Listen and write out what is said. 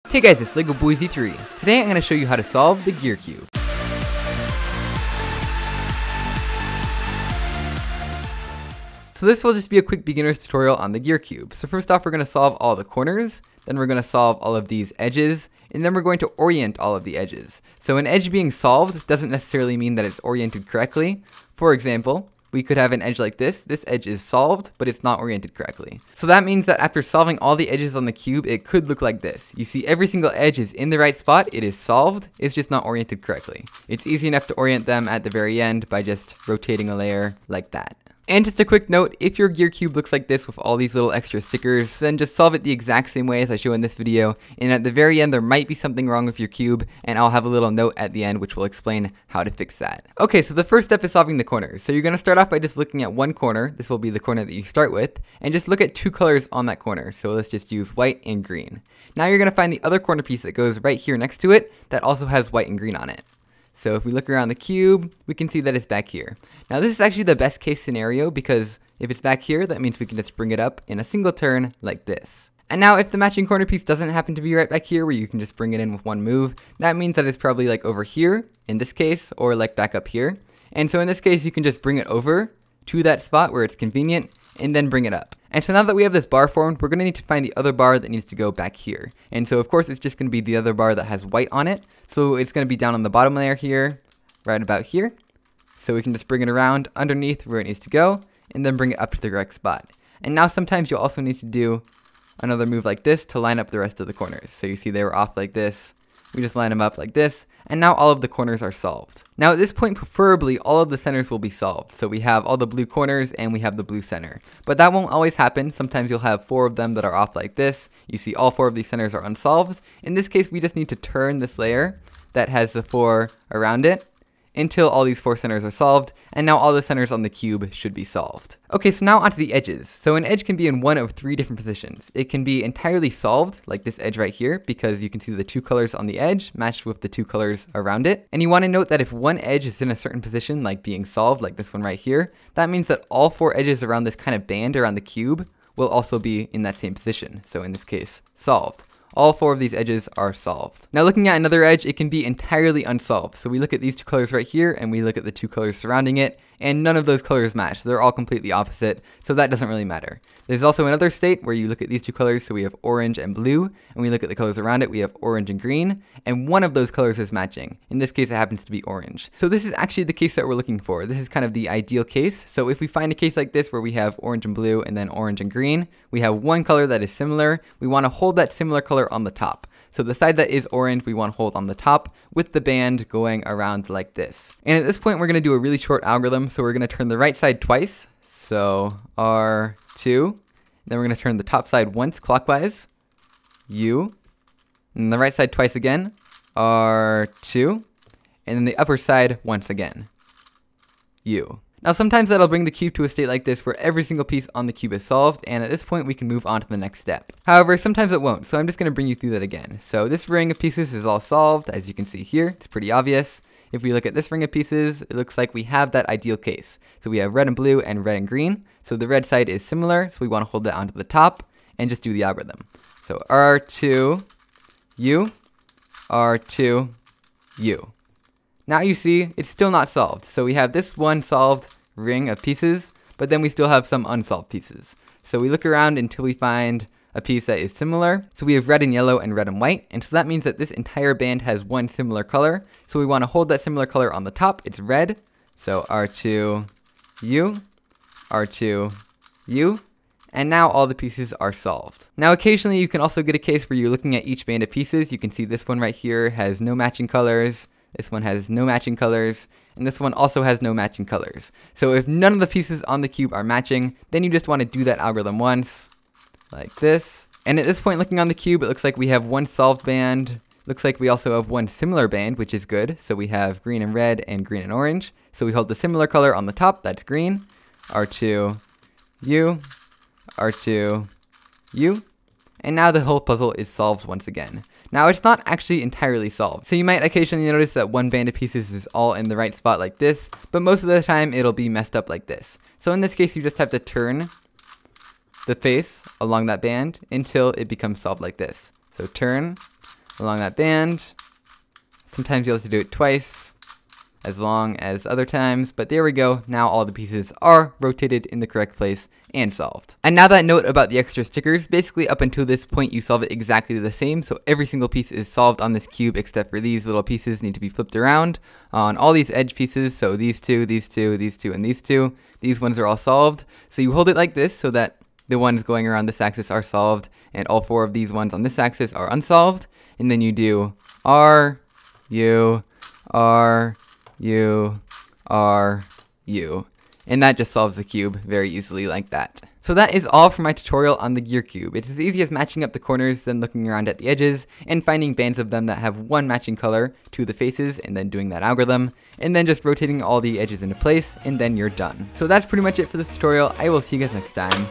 Hey guys, it's LEGO Boy Z3. Today I'm going to show you how to solve the gear cube. So this will just be a quick beginner's tutorial on the gear cube. So first off, we're going to solve all the corners, then we're going to solve all of these edges, and then we're going to orient all of the edges. So an edge being solved doesn't necessarily mean that it's oriented correctly. For example, we could have an edge like this. This edge is solved, but it's not oriented correctly. So that means that after solving all the edges on the cube, it could look like this. You see every single edge is in the right spot, it is solved, it's just not oriented correctly. It's easy enough to orient them at the very end by just rotating a layer like that. And just a quick note, if your gear cube looks like this with all these little extra stickers, then just solve it the exact same way as I show in this video, and at the very end there might be something wrong with your cube, and I'll have a little note at the end which will explain how to fix that. Okay, so the first step is solving the corners. So you're going to start off by just looking at one corner, this will be the corner that you start with, and just look at two colors on that corner. So let's just use white and green. Now you're going to find the other corner piece that goes right here next to it that also has white and green on it. So if we look around the cube, we can see that it's back here. Now this is actually the best case scenario because if it's back here, that means we can just bring it up in a single turn like this. And now if the matching corner piece doesn't happen to be right back here where you can just bring it in with one move, that means that it's probably like over here in this case, or like back up here. And so in this case, you can just bring it over to that spot where it's convenient and then bring it up. And so now that we have this bar formed, we're going to need to find the other bar that needs to go back here. And so of course it's just going to be the other bar that has white on it. So it's going to be down on the bottom layer here, right about here. So we can just bring it around underneath where it needs to go, and then bring it up to the correct spot. And now sometimes you'll also need to do another move like this to line up the rest of the corners. So you see they were off like this. We just line them up like this, and now all of the corners are solved. Now at this point, preferably all of the centers will be solved. So we have all the blue corners and we have the blue center. But that won't always happen. Sometimes you'll have 4 of them that are off like this. You see all 4 of these centers are unsolved. In this case, we just need to turn this layer that has the 4 around it until all these 4 centers are solved, and now all the centers on the cube should be solved. Okay, so now onto the edges. So an edge can be in one of 3 different positions. It can be entirely solved, like this edge right here, because you can see the 2 colors on the edge matched with the 2 colors around it. And you want to note that if one edge is in a certain position, like being solved, like this one right here, that means that all 4 edges around this kind of band around the cube will also be in that same position. So in this case, solved. All 4 of these edges are solved. Now looking at another edge, it can be entirely unsolved. So we look at these 2 colors right here, and we look at the 2 colors surrounding it, and none of those colors match. They're all completely opposite, so that doesn't really matter. There's also another state where you look at these 2 colors, so we have orange and blue, and we look at the colors around it, we have orange and green, and one of those colors is matching. In this case, it happens to be orange. So this is actually the case that we're looking for. This is kind of the ideal case. So if we find a case like this where we have orange and blue and then orange and green, we have one color that is similar, we want to hold that similar color on the top. So the side that is orange, we want to hold on the top with the band going around like this. And at this point, we're going to do a really short algorithm. So we're going to turn the right side twice. So R2. Then we're going to turn the top side once clockwise. U. And the right side twice again. R2. And then the upper side once again. U. Now sometimes that'll bring the cube to a state like this where every single piece on the cube is solved, and at this point we can move on to the next step. However, sometimes it won't, so I'm just going to bring you through that again. So this ring of pieces is all solved, as you can see here. It's pretty obvious. If we look at this ring of pieces, it looks like we have that ideal case. So we have red and blue and red and green. So the red side is similar, so we want to hold that onto the top and just do the algorithm. So R2, U, R2, U. Now you see, it's still not solved. So we have this one solved ring of pieces, but then we still have some unsolved pieces. So we look around until we find a piece that is similar. So we have red and yellow and red and white. And so that means that this entire band has one similar color. So we want to hold that similar color on the top. It's red. So R2, U, R2, U. And now all the pieces are solved. Now occasionally you can also get a case where you're looking at each band of pieces. You can see this one right here has no matching colors. This one has no matching colors, and this one also has no matching colors. So if none of the pieces on the cube are matching, then you just want to do that algorithm once, like this. And at this point, looking on the cube, it looks like we have one solved band. Looks like we also have one similar band, which is good. So we have green and red and green and orange. So we hold the similar color on the top, that's green. R2, U, R2, U. And now the whole puzzle is solved once again. Now it's not actually entirely solved. So you might occasionally notice that one band of pieces is all in the right spot like this, but most of the time it'll be messed up like this. So in this case, you just have to turn the face along that band until it becomes solved like this. So turn, along that band. Sometimes you'll have to do it twice, as long as other times, but there we go. Now all the pieces are rotated in the correct place and solved. And now that note about the extra stickers, basically up until this point you solve it exactly the same, so every single piece is solved on this cube except for these little pieces need to be flipped around on all these edge pieces, so these two, these two, these two, and these two. These ones are all solved, so you hold it like this so that the ones going around this axis are solved, and all four of these ones on this axis are unsolved, and then you do R, U, R, U, R, U. And that just solves the cube very easily like that. So that is all for my tutorial on the gear cube. It's as easy as matching up the corners, then looking around at the edges, and finding bands of them that have one matching color to the faces, and then doing that algorithm, and then just rotating all the edges into place, and then you're done. So that's pretty much it for this tutorial. I will see you guys next time.